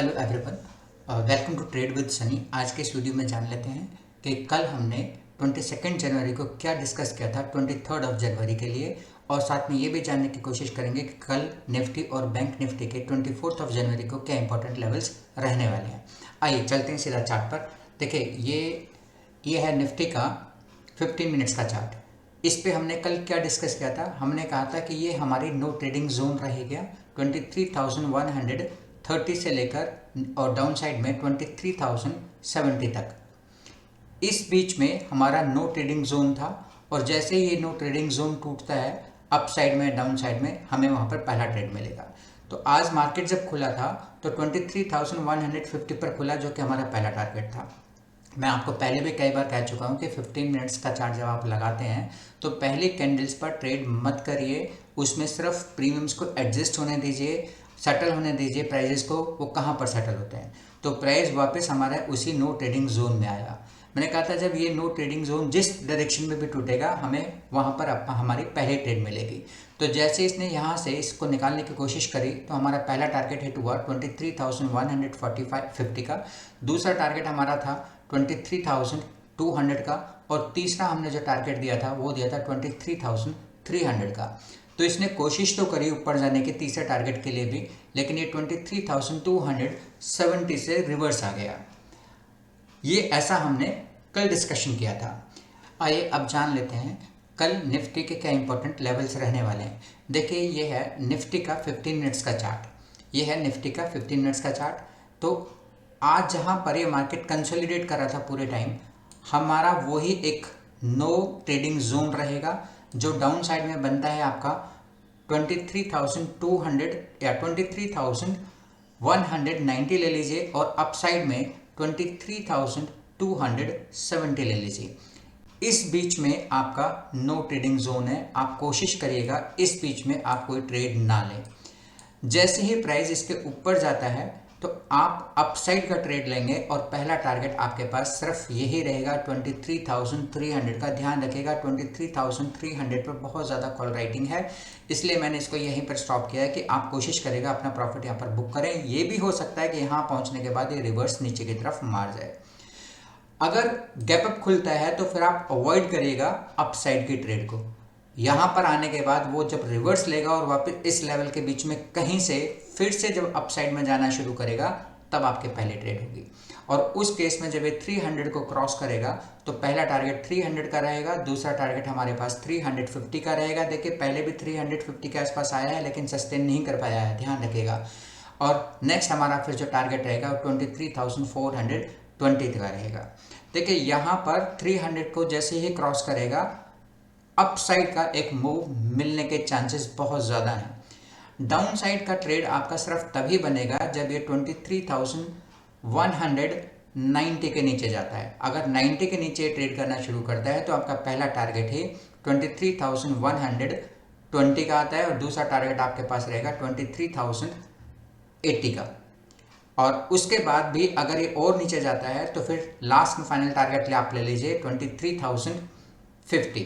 Hello everyone, welcome to trade with Sunny. आज के इस वीडियो में जान लेते हैं कि कल हमने 22 जनवरी को क्या डिस्कस किया था 23 जनवरी के लिए, और साथ में ये भी जानने की कोशिश करेंगे कि कल निफ्टी और बैंक निफ्टी के 24 जनवरी को क्या इंपॉर्टेंट लेवल्स रहने वाले हैं। आइए चलते हैं सीधा चार्ट पर। देखिए ये है निफ्टी का 15 मिनट्स का चार्ट। इस पे हमने कल क्या डिस्कस किया था, हमने कहा था कि ये हमारी नो ट्रेडिंग जोन रहेगा 23,130 से लेकर और डाउन साइड में 23,070 तक। इस बीच में हमारा नो ट्रेडिंग जोन था, और जैसे ही ये नो ट्रेडिंग जोन टूटता है अप साइड में डाउन साइड में हमें वहाँ पर पहला ट्रेड मिलेगा। तो आज मार्केट जब खुला था तो 23,150 पर खुला, जो कि हमारा पहला टारगेट था। मैं आपको पहले भी कई बार कह चुका हूँ कि 15 मिनट्स का चार्ट जब आप लगाते हैं तो पहले कैंडल्स पर ट्रेड मत करिए, उसमें सिर्फ प्रीमियम्स को एडजस्ट होने दीजिए, सेटल होने दीजिए प्राइजेस को। वो कहाँ पर सेटल होते हैं, तो प्राइस वापस हमारा उसी नो ट्रेडिंग जोन में आया। मैंने कहा था जब ये नो ट्रेडिंग जोन जिस डायरेक्शन में भी टूटेगा हमें वहाँ पर हमारी पहली ट्रेड मिलेगी। तो जैसे इसने यहाँ से इसको निकालने की कोशिश करी तो हमारा पहला टारगेट हिट हुआ 23,145 का, दूसरा टारगेट हमारा था 23,200 का, और तीसरा हमने जो टारगेट दिया था वो दिया था 23,300 का। तो इसने कोशिश तो करी ऊपर जाने के तीसरे टारगेट के लिए भी, लेकिन ये 23,270 से रिवर्स आ गया। ये ऐसा हमने कल डिस्कशन किया था। आइए अब जान लेते हैं कल निफ्टी के क्या इंपॉर्टेंट लेवल्स रहने वाले हैं। देखिए ये है निफ्टी का 15 मिनट्स का चार्ट, ये है निफ्टी का 15 मिनट्स का चार्ट। तो आज जहाँ पर ये मार्केट कंसोलिडेट कर रहा था पूरे टाइम, हमारा वही एक नो ट्रेडिंग जोन रहेगा जो डाउन साइड में बनता है आपका 23,200 या 23,190 ले लीजिए, और अप साइड में 23,270 ले लीजिए। इस बीच में आपका नो ट्रेडिंग जोन है। आप कोशिश करिएगा इस बीच में आप कोई ट्रेड ना लें। जैसे ही प्राइस इसके ऊपर जाता है तो आप अपसाइड का ट्रेड लेंगे, और पहला टारगेट आपके पास सिर्फ यही रहेगा 23,300 का। ध्यान रखिएगा 23,300 पर बहुत ज़्यादा कॉल राइटिंग है, इसलिए मैंने इसको यहीं पर स्टॉप किया है कि आप कोशिश करेगा अपना प्रॉफिट यहाँ पर बुक करें। ये भी हो सकता है कि यहाँ पहुँचने के बाद ये रिवर्स नीचे की तरफ मार जाए। अगर गैप अप खुलता है तो फिर आप अवॉइड करिएगा अपसाइड की ट्रेड को। यहाँ पर आने के बाद वो जब रिवर्स लेगा और वापस इस लेवल के बीच में कहीं से फिर से जब अपसाइड में जाना शुरू करेगा तब आपके पहले ट्रेड होगी। और उस केस में जब ये 300 को क्रॉस करेगा तो पहला टारगेट 300 का रहेगा, दूसरा टारगेट हमारे पास 350 का रहेगा। देखिए पहले भी 350 के आसपास आया है लेकिन सस्टेन नहीं कर पाया है, ध्यान रखिएगा। और नेक्स्ट हमारा फिर जो टारगेट रहेगा वो 23,420 का रहेगा। देखिए यहाँ पर 300 को जैसे ही क्रॉस करेगा अप साइड का एक मूव मिलने के चांसेस बहुत ज़्यादा हैं। डाउन साइड का ट्रेड आपका सिर्फ तभी बनेगा जब ये 23,190 के नीचे जाता है। अगर 90 के नीचे ट्रेड करना शुरू करता है तो आपका पहला टारगेट ही 23,120 का आता है, और दूसरा टारगेट आपके पास रहेगा 23,080 का। और उसके बाद भी अगर ये और नीचे जाता है तो फिर लास्ट में फाइनल टारगेट आप ले लीजिए 23,050,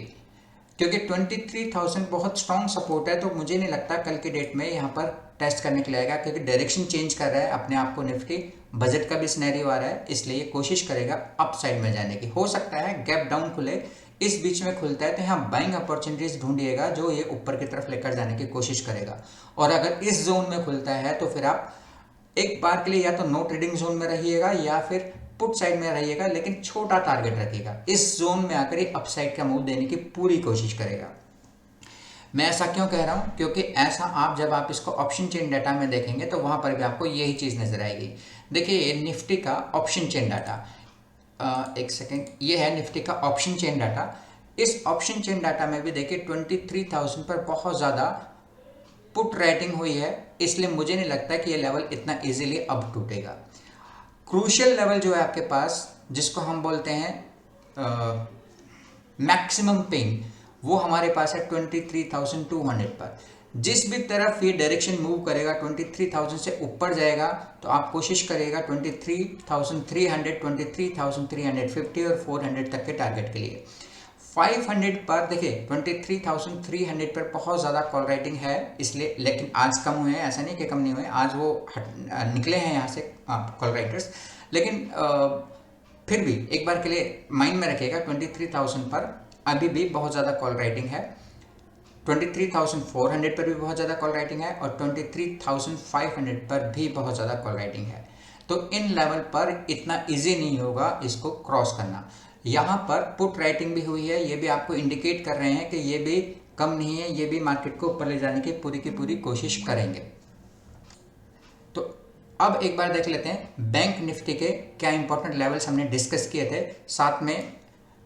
क्योंकि 23,000 बहुत स्ट्रॉन्ग सपोर्ट है। तो मुझे नहीं लगता कल की डेट में यहाँ पर टेस्ट करने के लिए आएगा, क्योंकि डायरेक्शन चेंज कर रहा है अपने आप को निफ्टी, बजट का भी सिनेरियो आ रहा है, इसलिए कोशिश करेगा अप साइड में जाने की। हो सकता है गैप डाउन खुले, इस बीच में खुलता है तो यहाँ बाइंग अपॉर्चुनिटीज ढूंढिएगा जो ये ऊपर की तरफ लेकर जाने की कोशिश करेगा। और अगर इस जोन में खुलता है तो फिर आप एक बार के लिए या तो नो ट्रेडिंग जोन में रहिएगा या फिर पुट साइड में रहिएगा, लेकिन छोटा टारगेट रखिएगा। इस जोन में आकर ही अपसाइड का मूव देने की पूरी कोशिश करेगा। मैं ऐसा क्यों कह रहा हूं, क्योंकि ऐसा आप जब आप इसको ऑप्शन चेन डाटा में देखेंगे तो वहां पर भी आपको यही चीज नजर आएगी। देखिए निफ्टी का ऑप्शन चेन डाटा, एक सेकेंड, ये है निफ्टी का ऑप्शन चेन डाटा। इस ऑप्शन चेन डाटा में भी देखिए 23,000 पर बहुत ज्यादा पुट राइटिंग हुई है, इसलिए मुझे नहीं लगता कि ये लेवल इतना इजीली अब टूटेगा। क्रूशियल लेवल जो है आपके पास, जिसको हम बोलते हैं मैक्सिमम पेन, वो हमारे पास है 23,200 पर। जिस भी तरफ ये डायरेक्शन मूव करेगा 23,000 से ऊपर जाएगा तो आप कोशिश करिएगा 23,300, 23,350 और 400 तक के टारगेट के लिए। 500 पर देखिए 23,300 पर बहुत ज़्यादा कॉल राइटिंग है इसलिए, लेकिन आज कम हुए हैं, ऐसा नहीं कि कम नहीं हुए, आज वो निकले हैं यहाँ से कॉल राइटर्स। लेकिन फिर भी एक बार के लिए माइंड में रखिएगा 23,000 पर अभी भी बहुत ज़्यादा कॉल राइटिंग है, 23,400 पर भी बहुत ज़्यादा कॉल राइटिंग है और 23,500 पर भी बहुत ज़्यादा कॉल राइटिंग है। तो इन लेवल पर इतना इजी नहीं होगा इसको क्रॉस करना। यहाँ पर पुट राइटिंग भी हुई है, ये भी आपको इंडिकेट कर रहे हैं कि ये भी कम नहीं है, ये भी मार्केट को ऊपर ले जाने की पूरी पूरी कोशिश करेंगे। तो अब एक बार देख लेते हैं बैंक निफ्टी के क्या इंपॉर्टेंट लेवल्स हमने डिस्कस किए थे, साथ में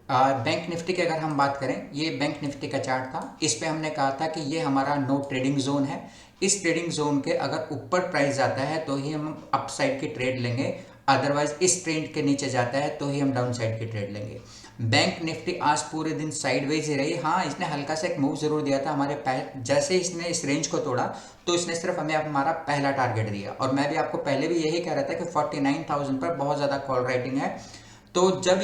बैंक निफ्टी की अगर हम बात करें, ये बैंक निफ्टी का चार्ट था, इस पे हमने कहा था कि ये हमारा नो ट्रेडिंग जोन है। इस ट्रेडिंग जोन के अगर ऊपर प्राइस जाता है तो ही हम अप साइड की ट्रेड लेंगे, अदरवाइज इस ट्रेंड के नीचे जाता है तो ही हम डाउन साइड की ट्रेड लेंगे। बैंक निफ्टी आज पूरे दिन साइडवेज ही रही। हाँ, इसने हल्का सा एक मूव जरूर दिया था हमारे जैसे इसने इस रेंज को तोड़ा तो इसने सिर्फ हमें हमारा पहला टारगेट दिया, और मैं भी आपको पहले भी यही कह रहा था कि 49,000 पर बहुत ज़्यादा कॉल राइटिंग है। तो जब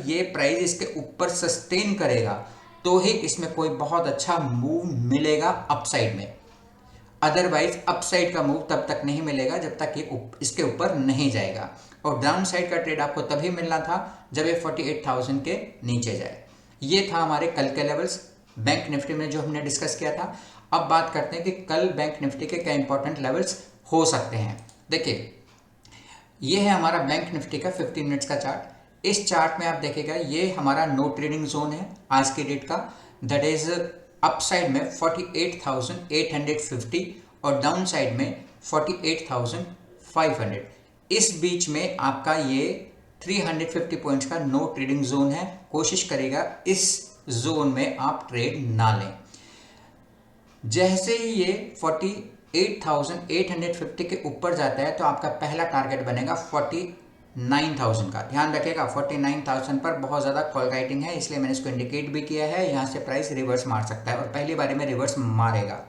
ये प्राइस इसके ऊपर सस्टेन करेगा तो ही इसमें कोई बहुत अच्छा मूव मिलेगा अपसाइड में, अदरवाइज अपसाइड का मूव तब तक नहीं मिलेगा जब तक ये इसके ऊपर नहीं जाएगा। और डाउन साइड का ट्रेड आपको तभी मिलना था जब ये 48,000 के नीचे जाए। ये था हमारे कल के लेवल्स बैंक निफ्टी में जो हमने डिस्कस किया था। अब बात करते हैं कि कल बैंक निफ्टी के क्या इंपॉर्टेंट लेवल्स हो सकते हैं। देखिए, ये है हमारा बैंक निफ्टी का 15 मिनट्स का चार्ट। इस चार्ट में आप देखिएगा ये हमारा नो ट्रेडिंग जोन है आज की डेट का, दैट इज अपसाइड में 48,850 और डाउन साइड में 48,500। इस बीच में आपका ये 350 पॉइंट्स का नो ट्रेडिंग जोन है। कोशिश करेगा इस जोन में आप ट्रेड ना लें। जैसे ही ये 48,850 के ऊपर जाता है तो आपका पहला टारगेट बनेगा 49,000 का। ध्यान रखिएगा 49,000 पर बहुत ज़्यादा कॉल राइटिंग है, इसलिए मैंने इसको इंडिकेट भी किया है। यहाँ से प्राइस रिवर्स मार सकता है और पहली बारी में रिवर्स मारेगा।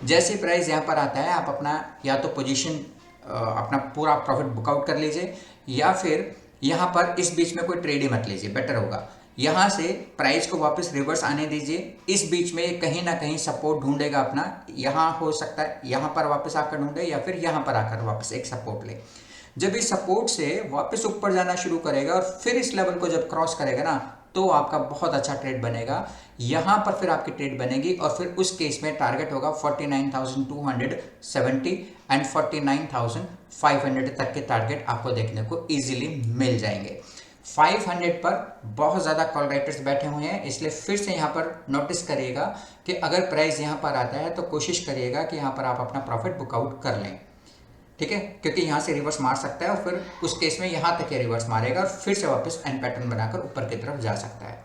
जैसे प्राइस यहाँ पर आता है आप अपना या तो पोजीशन अपना पूरा प्रॉफिट बुकआउट कर लीजिए, या फिर यहाँ पर इस बीच में कोई ट्रेड ही मत लीजिए, बेटर होगा। यहाँ से प्राइस को वापस रिवर्स आने दीजिए। इस बीच में कहीं ना कहीं सपोर्ट ढूंढेगा अपना, यहाँ हो सकता है यहाँ पर वापस आकर ढूंढे या फिर यहाँ पर आकर वापस एक सपोर्ट ले। जब इस सपोर्ट से वापस ऊपर जाना शुरू करेगा और फिर इस लेवल को जब क्रॉस करेगा ना तो आपका बहुत अच्छा ट्रेड बनेगा। यहाँ पर फिर आपकी ट्रेड बनेगी और फिर उस केस में टारगेट होगा 49,270 एंड 49,500 तक के टारगेट आपको देखने को इजीली मिल जाएंगे। 500 पर बहुत ज़्यादा कॉल राइटर्स बैठे हुए हैं, इसलिए फिर से यहाँ पर नोटिस करिएगा कि अगर प्राइस यहाँ पर आता है तो कोशिश करिएगा कि यहाँ पर आप अपना प्रॉफिट बुकआउट कर लें, ठीक है, क्योंकि यहाँ से रिवर्स मार सकता है और फिर उस केस में यहाँ तक ये रिवर्स मारेगा और फिर से वापस एन पैटर्न बनाकर ऊपर की तरफ जा सकता है।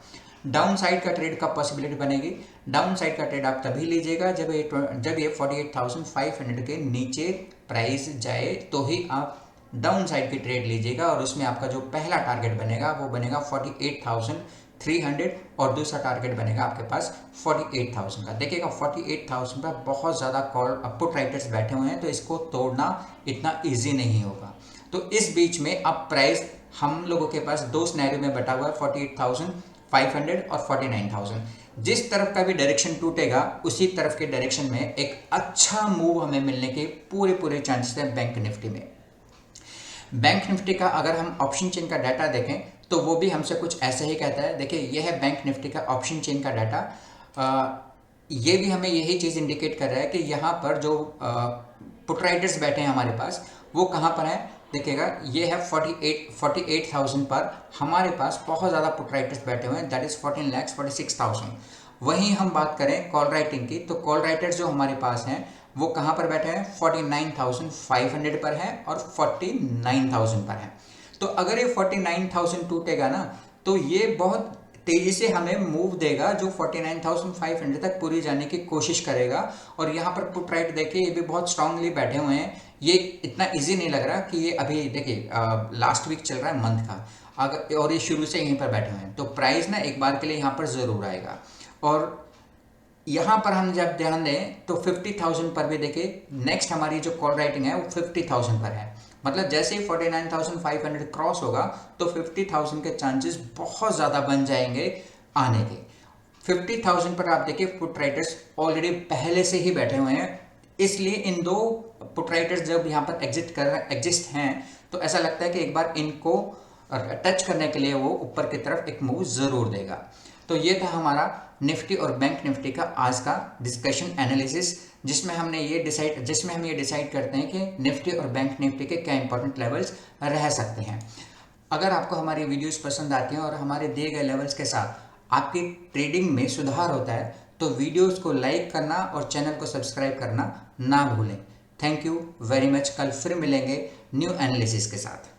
डाउन साइड का ट्रेड का पॉसिबिलिटी बनेगी। डाउन साइड का ट्रेड आप तभी लीजिएगा जब ये 48,500 के नीचे प्राइस जाए तो ही आप डाउन साइड की ट्रेड लीजिएगा, और उसमें आपका जो पहला टारगेट बनेगा वो बनेगा 48,300 और दूसरा टारगेट बनेगा आपके पास 48,000 का। देखिएगा 48,000 पर बहुत ज़्यादा कॉल पुट राइटर्स बैठे हुए हैं, तो इसको तोड़ना इतना ईजी नहीं होगा। तो इस बीच में अब प्राइस हम लोगों के पास दो सिनेरियो में बटा हुआ है, 48,500 और 49,000। जिस तरफ का भी डायरेक्शन टूटेगा उसी तरफ के डायरेक्शन में एक अच्छा मूव हमें मिलने के पूरे चांसेस हैं बैंक निफ्टी में। बैंक निफ्टी का अगर हम ऑप्शन चेन का डाटा देखें तो वो भी हमसे कुछ ऐसे ही कहता है। देखिए ये है बैंक निफ्टी का ऑप्शन चेन का डाटा। ये भी हमें यही चीज़ इंडिकेट कर रहा है कि यहाँ पर जो पुट राइटर्स बैठे हैं हमारे पास वो कहाँ पर हैं। देखिएगा ये है 48,000 पर हमारे पास बहुत ज़्यादा पुट राइटर्स बैठे हुए हैं, दैट इज़ 14,46,000। वहीं हम बात करें कॉल राइटिंग की तो कॉल राइटर्स जो हमारे पास हैं वो कहाँ पर बैठे हैं, 49,500 पर है और 49,000 पर है। तो अगर ये 49,000 टूटेगा ना तो ये बहुत तेज़ी से हमें मूव देगा जो 49,500 तक पूरी जाने की कोशिश करेगा। और यहाँ पर पुट राइट देखिए ये भी बहुत स्ट्रांगली बैठे हुए हैं। ये इतना इजी नहीं लग रहा कि ये अभी देखिए लास्ट वीक चल रहा है मंथ का, अगर और ये शुरू से यहीं पर बैठे हुए हैं तो प्राइस ना एक बार के लिए यहाँ पर ज़रूर आएगा। और यहाँ पर हम जब ध्यान दें तो 50,000 पर भी देखिए नेक्स्ट हमारी जो कॉल राइटिंग है वो 50,000 पर है। मतलब जैसे ही 49,500 क्रॉस होगा तो 50,000 के चांसेस बहुत ज़्यादा बन जाएंगे आने के। 50,000 पर आप देखिए पुट राइटर्स ऑलरेडी पहले से ही बैठे हुए हैं, इसलिए इन दो पुट राइटर्स जब यहाँ पर एग्जिस्ट हैं तो ऐसा लगता है कि एक बार इनको टच करने के लिए वो ऊपर की तरफ एक मूव जरूर देगा। तो ये था हमारा निफ्टी और बैंक निफ्टी का आज का डिस्कशन एनालिसिस, जिसमें हम ये डिसाइड करते हैं कि निफ्टी और बैंक निफ्टी के क्या इंपॉर्टेंट लेवल्स रह सकते हैं। अगर आपको हमारी वीडियोस पसंद आती हैं और हमारे दिए गए लेवल्स के साथ आपकी ट्रेडिंग में सुधार होता है तो वीडियोस को लाइक करना और चैनल को सब्सक्राइब करना ना भूलें। Thank you very much. कल फिर मिलेंगे न्यू एनालिसिस के साथ।